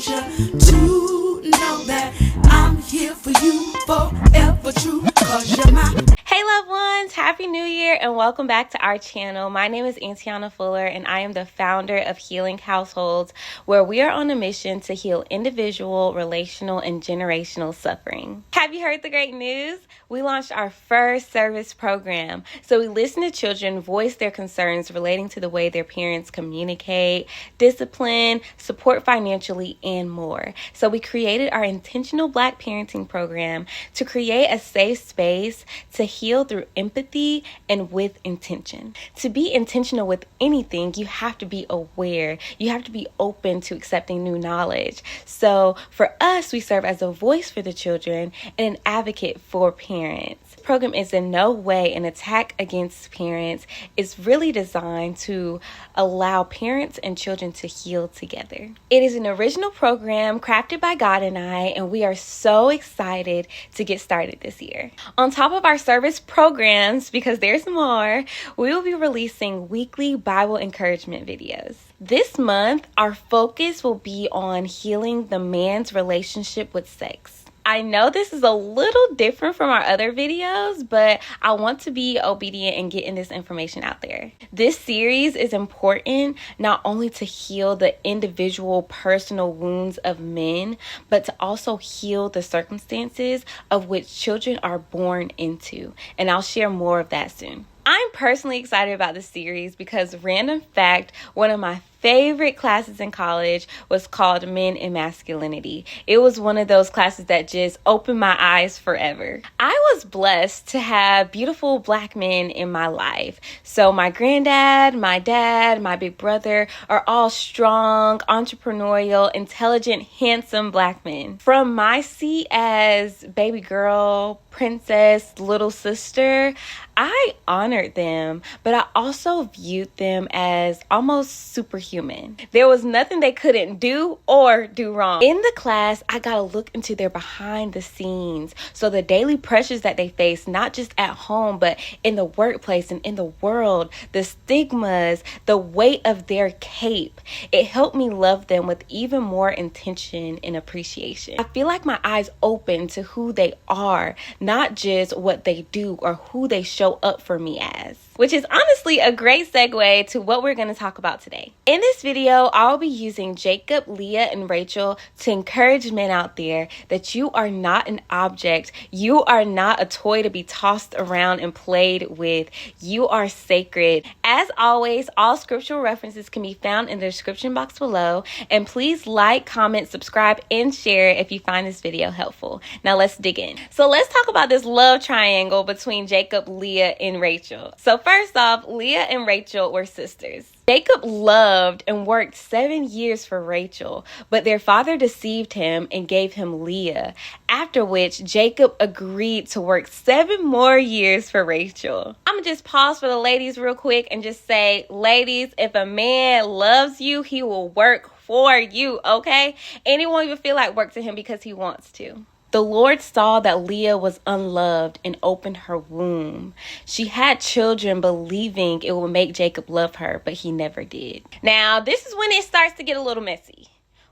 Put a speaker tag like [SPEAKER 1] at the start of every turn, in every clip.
[SPEAKER 1] want you to know that I'm here for you forever true, 'cause you're my...
[SPEAKER 2] Hey loved ones, Happy New Year and welcome back to our channel. My name is Antiana Fuller and I am the founder of Healing Households, where we are on a mission to heal individual, relational, and generational suffering. Have you heard the great news? We launched our first service program. So we listen to children voice their concerns relating to the way their parents communicate, discipline, support financially, and more. So we created our intentional Black parenting program to create a safe space to heal through empathy and with intention. To be intentional with anything, you have to be aware. You have to be open to accepting new knowledge. So for us, we serve as a voice for the children and an advocate for parents. The program is in no way an attack against parents. It's really designed to allow parents and children to heal together. It is an original program crafted by God and we are so excited to get started this year. On top of our service programs, because there's more, we will be releasing weekly Bible encouragement videos. This month, our focus will be on healing the man's relationship with sex. I know this is a little different from our other videos, but I want to be obedient and getting this information out there. This series is important not only to heal the individual personal wounds of men, but to also heal the circumstances of which children are born into. And I'll share more of that soon. I'm personally excited about this series because, random fact, one of my favorite classes in college was called Men and Masculinity. It was one of those classes that just opened my eyes forever. I was blessed to have beautiful Black men in my life. So my granddad, my dad, my big brother are all strong, entrepreneurial, intelligent, handsome Black men. From my seat as baby girl, princess, little sister, I honored them, but I also viewed them as almost superhuman. There was nothing they couldn't do or do wrong. In the class, I got to look into their behind the scenes. So the daily pressures that they face, not just at home, but in the workplace and in the world, the stigmas, the weight of their cape. It helped me love them with even more intention and appreciation. I feel like my eyes opened to who they are, not just what they do or who they show up for me as. Which is honestly a great segue to what we're going to talk about today. In this video, I'll be using Jacob, Leah, and Rachel to encourage men out there that you are not an object. You are not a toy to be tossed around and played with. You are sacred. As always, all scriptural references can be found in the description box below. And please like, comment, subscribe, and share if you find this video helpful. Now let's dig in. So let's talk about this love triangle between Jacob, Leah, and Rachel. So first off, Leah and Rachel were sisters. Jacob loved and worked 7 years for Rachel, but their father deceived him and gave him Leah, after which Jacob agreed to work 7 more years for Rachel. I'm gonna just pause for the ladies real quick and just say, ladies, if a man loves you, he will work for you, okay? And he won't even feel like work to him because he wants to. The Lord saw that Leah was unloved and opened her womb. She had children believing it would make Jacob love her, but he never did. Now, this is when it starts to get a little messy.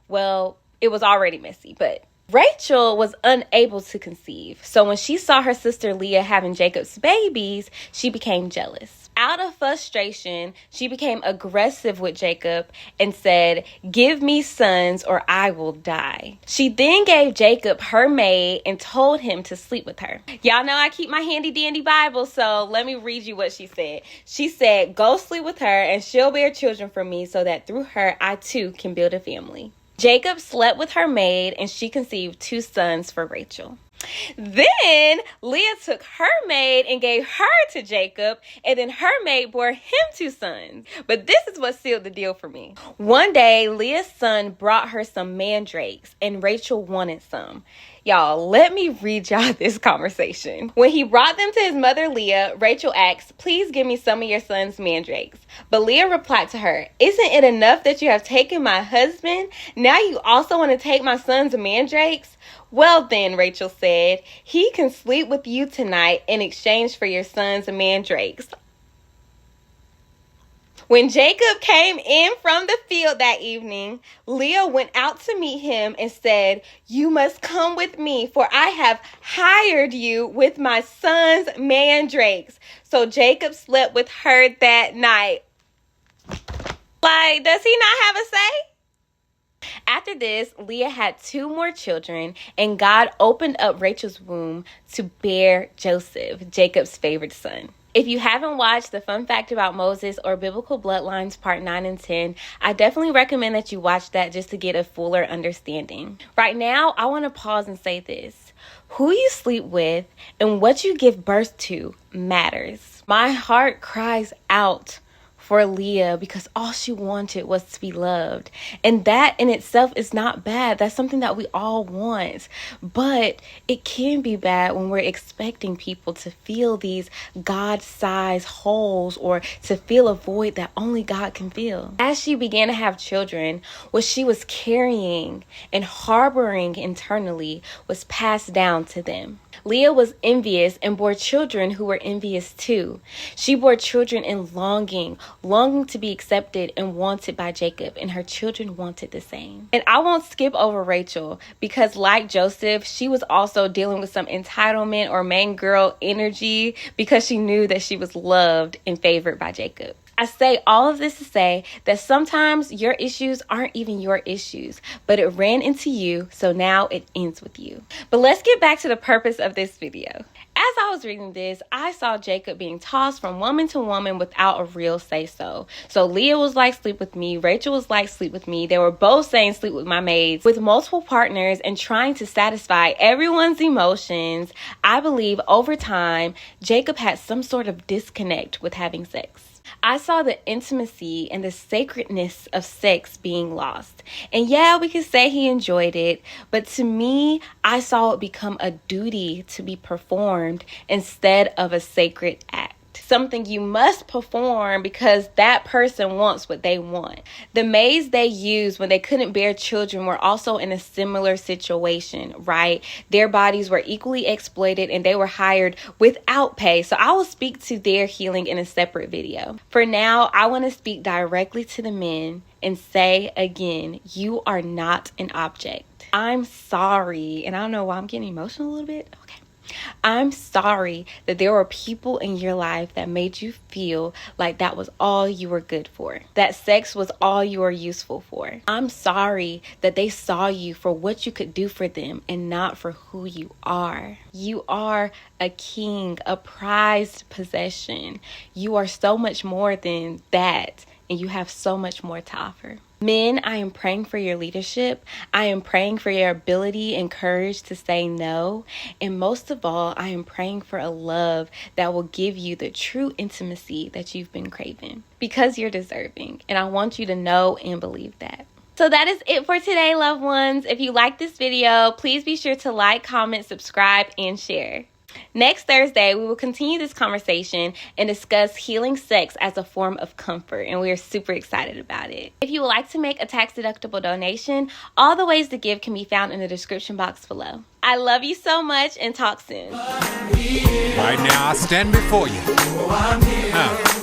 [SPEAKER 2] Well, it was already messy, but Rachel was unable to conceive. So when she saw her sister Leah having Jacob's babies, she became jealous. Out of frustration, she became aggressive with Jacob and said, "Give me sons or I will die." She then gave Jacob her maid and told him to sleep with her. Y'all know I keep my handy dandy Bible, so let me read you what she said. She said, "Go sleep with her and she'll bear children for me so that through her I too can build a family." Jacob slept with her maid and she conceived 2 sons for Rachel. Then Leah took her maid and gave her to Jacob, and then her maid bore him 2 sons. But this is what sealed the deal for me. One day, Leah's son brought her some mandrakes, and Rachel wanted some. Y'all, let me read y'all this conversation. When he brought them to his mother Leah, Rachel asked, "Please give me some of your son's mandrakes." But Leah replied to her, "Isn't it enough that you have taken my husband? Now you also want to take my son's mandrakes?" "Well then," Rachel said, "he can sleep with you tonight in exchange for your son's mandrakes." When Jacob came in from the field that evening, Leah went out to meet him and said, "You must come with me, for I have hired you with my son's mandrakes." So Jacob slept with her that night. Like, does he not have a say? After this, Leah had 2 more children, and God opened up Rachel's womb to bear Joseph, Jacob's favorite son. If you haven't watched The Fun Fact About Moses or Biblical Bloodlines Part 9 and 10, I definitely recommend that you watch that just to get a fuller understanding. Right now, I want to pause and say this. Who you sleep with and what you give birth to matters. My heart cries out for Leah because all she wanted was to be loved. And that in itself is not bad. That's something that we all want. But it can be bad when we're expecting people to fill these God-sized holes or to fill a void that only God can fill. As she began to have children, what she was carrying and harboring internally was passed down to them. Leah was envious and bore children who were envious too. She bore children in longing to be accepted and wanted by Jacob, and her children wanted the same. And I won't skip over Rachel because, like Joseph, she was also dealing with some entitlement or main girl energy because she knew that she was loved and favored by Jacob. I say all of this to say that sometimes your issues aren't even your issues, but it ran into you, so now it ends with you. But let's get back to the purpose of this video. As I was reading this, I saw Jacob being tossed from woman to woman without a real say-so. So Leah was like, "Sleep with me." Rachel was like, "Sleep with me." They were both saying, "Sleep with my maids." With multiple partners and trying to satisfy everyone's emotions, I believe over time, Jacob had some sort of disconnect with having sex. I saw the intimacy and the sacredness of sex being lost. And yeah, we could say he enjoyed it, but to me, I saw it become a duty to be performed instead of a sacred act. Something you must perform because that person wants what they want. The maids they used when they couldn't bear children were also in a similar situation, right? Their bodies were equally exploited and they were hired without pay. So I will speak to their healing in a separate video. For now, I want to speak directly to the men and say again, you are not an object. I'm sorry, and I don't know why I'm getting emotional a little bit. Okay. I'm sorry that there were people in your life that made you feel like that was all you were good for, that sex was all you were useful for. I'm sorry that they saw you for what you could do for them and not for who you are. You are a king, a prized possession. You are so much more than that, and you have so much more to offer. Men, I am praying for your leadership. I am praying for your ability and courage to say no. And most of all, I am praying for a love that will give you the true intimacy that you've been craving because you're deserving. And I want you to know and believe that. So that is it for today, loved ones. If you like this video, please be sure to like, comment, subscribe, and share. Next Thursday, we will continue this conversation and discuss healing sex as a form of comfort, and we are super excited about it. If you would like to make a tax-deductible donation, all the ways to give can be found in the description box below. I love you so much and talk soon.
[SPEAKER 3] Right now, I stand before you.